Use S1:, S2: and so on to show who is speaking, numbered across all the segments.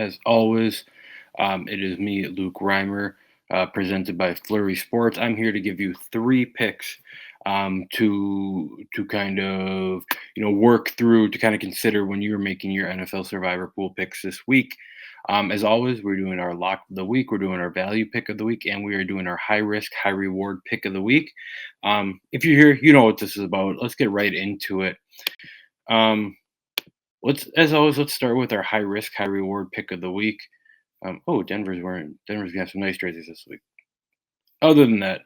S1: as always. It is me, Luke Reimer, presented by FlurrySports. I'm here to give you three picks to kind of work through to kind of consider when you're making your NFL Survivor Pool picks this week. As always, we're doing our lock of the week, we're doing our value pick of the week, and we are doing our high risk, high reward pick of the week. If you're here, you know what this is about. Let's get right into it. Um, as always, let's start with our high risk, high reward pick of the week. Denver's got some nice jerseys this week. Other than that,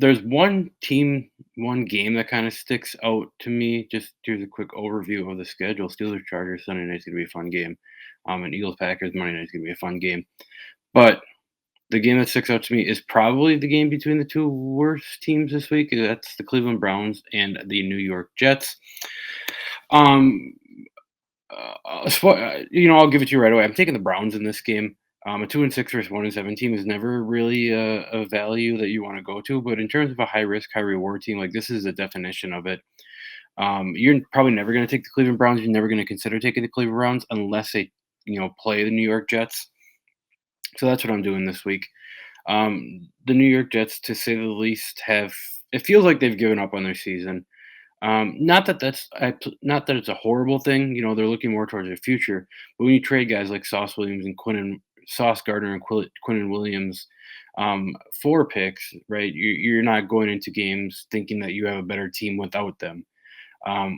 S1: there's one team, one game that kind of sticks out to me. Just here's a quick overview of the schedule. Steelers Chargers Sunday night's gonna be a fun game. And Eagles Packers Monday night's gonna be a fun game. But the game that sticks out to me is probably the game between the two worst teams this week. That's the Cleveland Browns and the New York Jets. Um, I'll give it to you right away. I'm taking the Browns in this game. A 2-6 versus 1-7 team is never really a value that you want to go to, but in terms of a high risk, high reward team, like this is the definition of it. You're probably never going to take the Cleveland Browns. You're never going to consider taking the Cleveland Browns unless they, play the New York Jets. So that's what I'm doing this week. The New York Jets, to say the least, it feels like they've given up on their season. Not that it's a horrible thing. They're looking more towards their future. But when you trade guys like Sauce Gardner and Quinnen Williams for picks, right? You're not going into games thinking that you have a better team without them.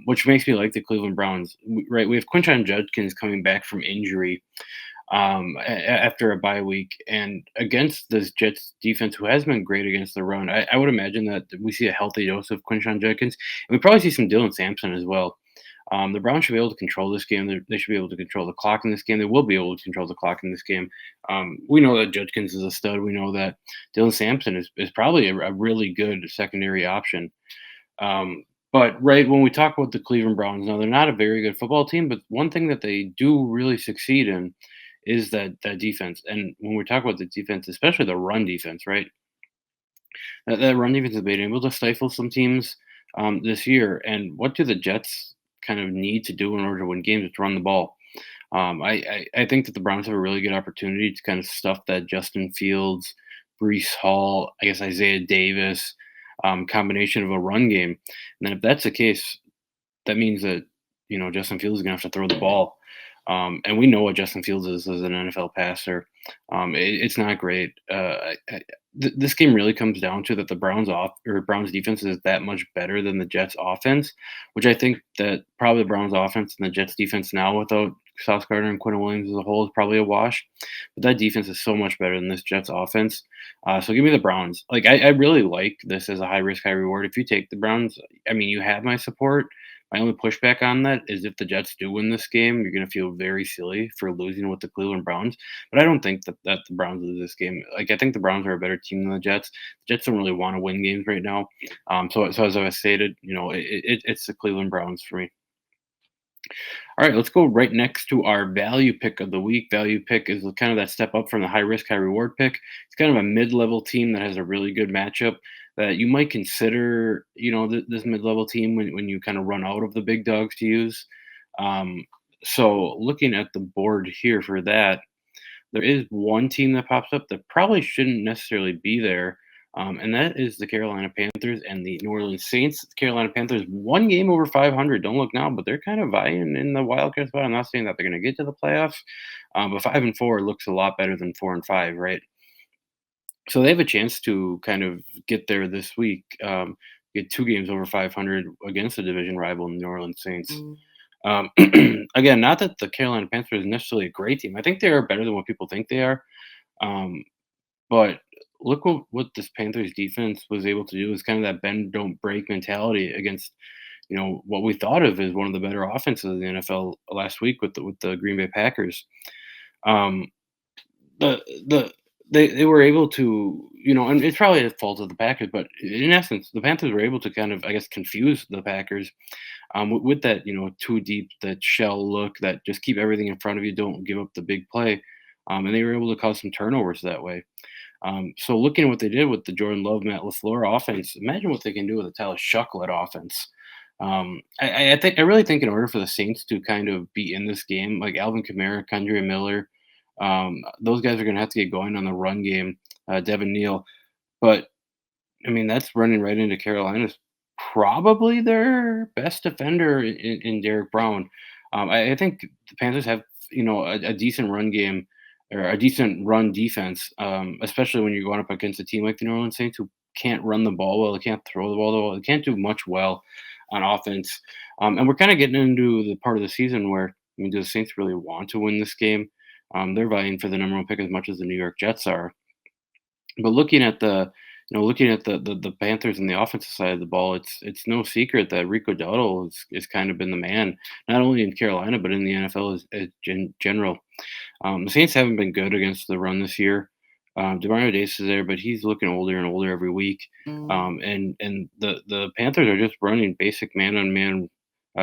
S1: Which makes me like the Cleveland Browns, right? We have Quinshon Judkins coming back from injury after a bye week, and against this Jets defense, who has been great against the run, I would imagine that we see a healthy dose of Quinshon Judkins, and we probably see some Dylan Sampson as well. The Browns should be able to control this game. They should be able to control the clock in this game. They will be able to control the clock in this game. We know that Judkins is a stud. We know that Dylan Sampson is probably a really good secondary option. But right when we talk about the Cleveland Browns, now they're not a very good football team, but one thing that they do really succeed in is that defense. And when we talk about the defense, especially the run defense, right? That run defense has been able to stifle some teams this year. And what do the Jets kind of need to do in order to win games? Is to run the ball. I think that the Browns have a really good opportunity to kind of stuff that Justin Fields, Brees Hall, I guess Isaiah Davis combination of a run game. And then if that's the case, that means that Justin Fields is going to have to throw the ball. And we know what Justin Fields is as an NFL passer. It's not great. This game really comes down to that the Browns defense is that much better than the Jets offense, which I think that probably the Browns offense and the Jets defense now without Sauce Gardner and Quinnen Williams as a whole is probably a wash. But that defense is so much better than this Jets offense. So give me the Browns. Like I really like this as a high risk, high reward. If you take the Browns, I mean, you have my support. My only pushback on that is if the Jets do win this game, you're going to feel very silly for losing with the Cleveland Browns. But I don't think that the Browns lose this game. Like I think the Browns are a better team than the Jets. The Jets don't really want to win games right now. So as I stated, it's the Cleveland Browns for me. All right, let's go right next to our value pick of the week. Value pick is kind of that step up from the high risk, high reward pick. It's kind of a mid level team that has a really good matchup that you might consider, this mid level team when you kind of run out of the big dogs to use. So looking at the board here for that, there is one team that pops up that probably shouldn't necessarily be there, and that is the Carolina Panthers and the New Orleans Saints. The Carolina Panthers, one game over 500. Don't look now, but they're kind of vying in the wild card spot. I'm not saying that they're going to get to the playoffs, but 5-4 looks a lot better than 4-5, right? So they have a chance to kind of get there this week. Get two games over 500 against the division rival, the New Orleans Saints. Um, Again, not that the Carolina Panthers is necessarily a great team. I think they are better than what people think they are. Um, but look what this Panthers defense was able to do is kind of that bend don't break mentality against what we thought of as one of the better offenses in the NFL last week with the Green Bay Packers. Um, the they were able to, and it's probably a fault of the Packers, but in essence, the Panthers were able to kind of, I guess, confuse the Packers with that, too deep, that shell look, that just keep everything in front of you, don't give up the big play, and they were able to cause some turnovers that way. So looking at what they did with the Jordan Love, Matt LaFleur offense, imagine what they can do with a Tyler Shuck led offense. I really think in order for the Saints to kind of be in this game, like Alvin Kamara, Kendre Miller, those guys are going to have to get going on the run game. Devin Neal, but I mean that's running right into Carolina's probably their best defender in Derek Brown. I think the Panthers have a decent run game or a decent run defense, especially when you're going up against a team like the New Orleans Saints who can't run the ball well, they can't throw the ball well, they can't do much well on offense. And we're kind of getting into the part of the season where I mean, do the Saints really want to win this game? They're vying for the number one pick as much as the New York Jets are. But looking at the Panthers and the offensive side of the ball, it's no secret that Rico Dowdle is kind of been the man, not only in Carolina but in the NFL in general. The Saints haven't been good against the run this year. Demario Davis is there, but he's looking older and older every week. And the Panthers are just running basic man on man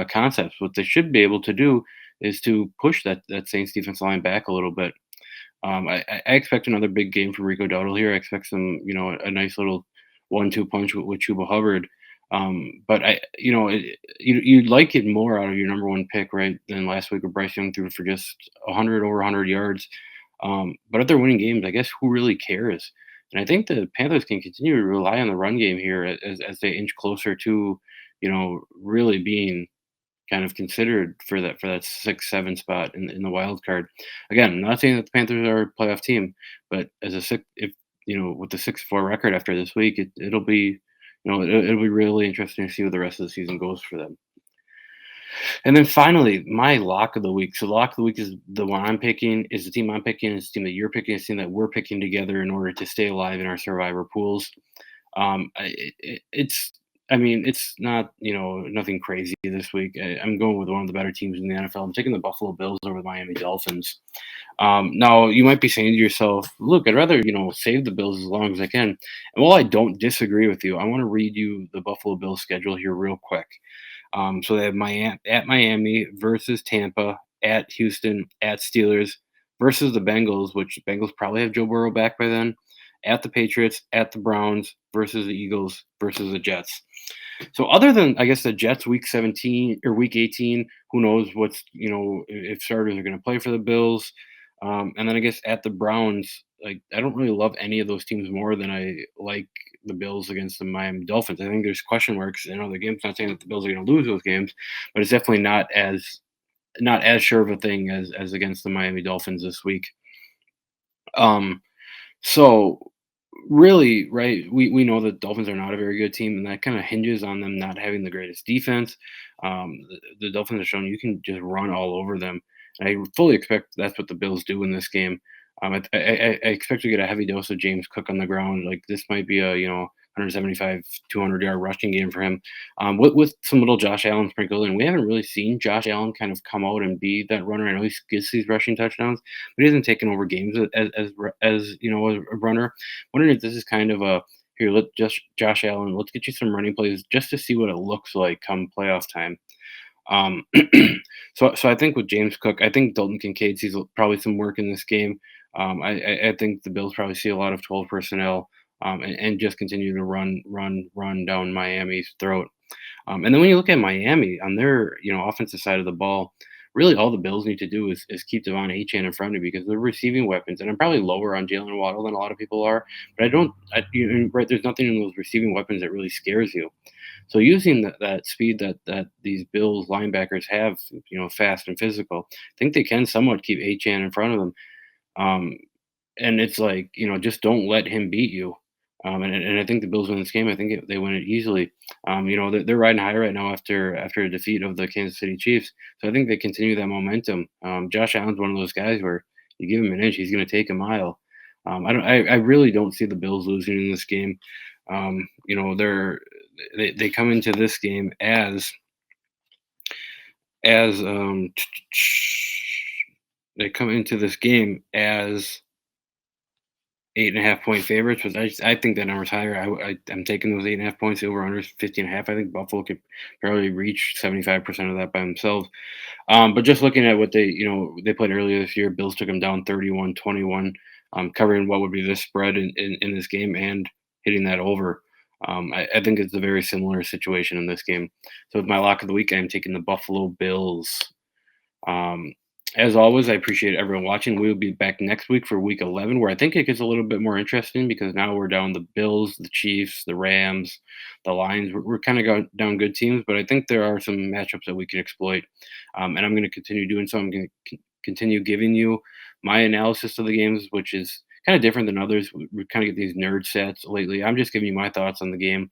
S1: concepts. What they should be able to do is to push that Saints defense line back a little bit. I expect another big game from Rico Dowdle here. I expect some, a nice little 1-2 punch with Chuba Hubbard. But you'd like it more out of your number one pick, right? Than last week where Bryce Young threw for just 100 over 100 yards. But if they're winning games, I guess who really cares? And I think the Panthers can continue to rely on the run game here as they inch closer to, really being kind of considered for that 6-7 spot in the wild card. Again, I'm not saying that the Panthers are a playoff team, but as a six, if with the 6-4 record after this week, it'll be it'll be really interesting to see where the rest of the season goes for them. And then finally, my lock of the week. So the lock of the week is the one I'm picking, is the team I'm picking, is the team that you're picking, is the team that we're picking together in order to stay alive in our survivor pools. It's I mean, it's not, nothing crazy this week. I'm going with one of the better teams in the NFL. I'm taking the Buffalo Bills over the Miami Dolphins. Now, you might be saying to yourself, look, I'd rather, save the Bills as long as I can. And while I don't disagree with you, I want to read you the Buffalo Bills schedule here real quick. So they have Miami versus Tampa, at Houston, at Steelers, versus the Bengals, which the Bengals probably have Joe Burrow back by then, at the Patriots, at the Browns, versus the Eagles, versus the Jets. So other than I guess the Jets week 17 or week 18, who knows what's if starters are going to play for the Bills, and then I guess at the Browns, like I don't really love any of those teams more than I like the Bills against the Miami Dolphins. I think there's question marks in other games. Not saying that the Bills are going to lose those games, but it's definitely not as sure of a thing as against the Miami Dolphins this week. Um, so really, right, we know that Dolphins are not a very good team, and that kind of hinges on them not having the greatest defense. The Dolphins have shown you can just run all over them, and I fully expect that's what the Bills do in this game. I expect to get a heavy dose of James Cook on the ground. Like this might be a 175, 200-yard rushing game for him, with some little Josh Allen sprinkled in. We haven't really seen Josh Allen kind of come out and be that runner. I know he gets these rushing touchdowns, but he hasn't taken over games as a runner. Wondering if this is kind of a here. Let just Josh Allen. Let's get you some running plays just to see what it looks like come playoff time. Um, so I think with James Cook, I think Dalton Kincaid sees probably some work in this game. I think the Bills probably see a lot of 12 personnel, and just continue to run down Miami's throat. And then when you look at Miami on their offensive side of the ball, really all the Bills need to do is keep Devon Achane in front of you because they're receiving weapons. And I'm probably lower on Jalen Waddle than a lot of people are, but I don't. Right, there's nothing in those receiving weapons that really scares you. So using that speed that these Bills linebackers have, fast and physical, I think they can somewhat keep Achane in front of them. Um, and it's like, just don't let him beat you. And I think the Bills win this game. I think they win it easily. They're riding high right now after a defeat of the Kansas City Chiefs. So I think they continue that momentum. Josh Allen's one of those guys where you give him an inch, he's going to take a mile. I really don't see the Bills losing in this game. They come into this game as they come into this game as 8.5 point favorites, but I think that number's higher. I'm taking those 8.5 points over under 50.5. I think Buffalo could probably reach 75% of that by themselves. But just looking at what they played earlier this year, Bills took them down 31-21, covering what would be this spread in this game and hitting that over. I think it's a very similar situation in this game. So with my lock of the week, I'm taking the Buffalo Bills. Um, as always, I appreciate everyone watching. We will be back next week for week 11, where I think it gets a little bit more interesting because now we're down the Bills, the Chiefs, the Rams, the Lions. We're kind of going down good teams, but I think there are some matchups that we can exploit. And I'm going to continue doing so. I'm going to continue giving you my analysis of the games, which is kind of different than others. We kind of get these nerd sets lately. I'm just giving you my thoughts on the game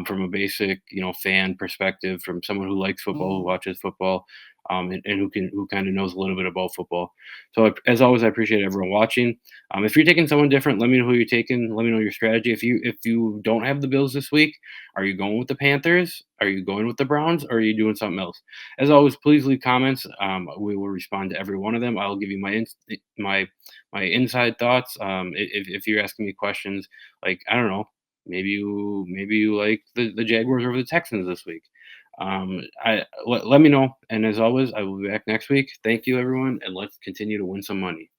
S1: from a basic, fan perspective, from someone who likes football, who watches football, and who kind of knows a little bit about football. So as always, I appreciate everyone watching. If you're taking someone different, let me know who you're taking. Let me know your strategy. If you don't have the Bills this week, are you going with the Panthers? Are you going with the Browns? Or are you doing something else? As always, please leave comments. We will respond to every one of them. I'll give you my inside thoughts. If you're asking me questions, like I don't know, maybe you like the Jaguars over the Texans this week. Let me know. And as always, I will be back next week. Thank you, everyone, and let's continue to win some money.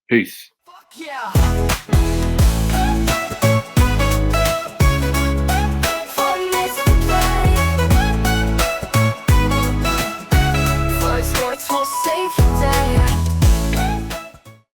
S1: Peace.
S2: Fuck yeah!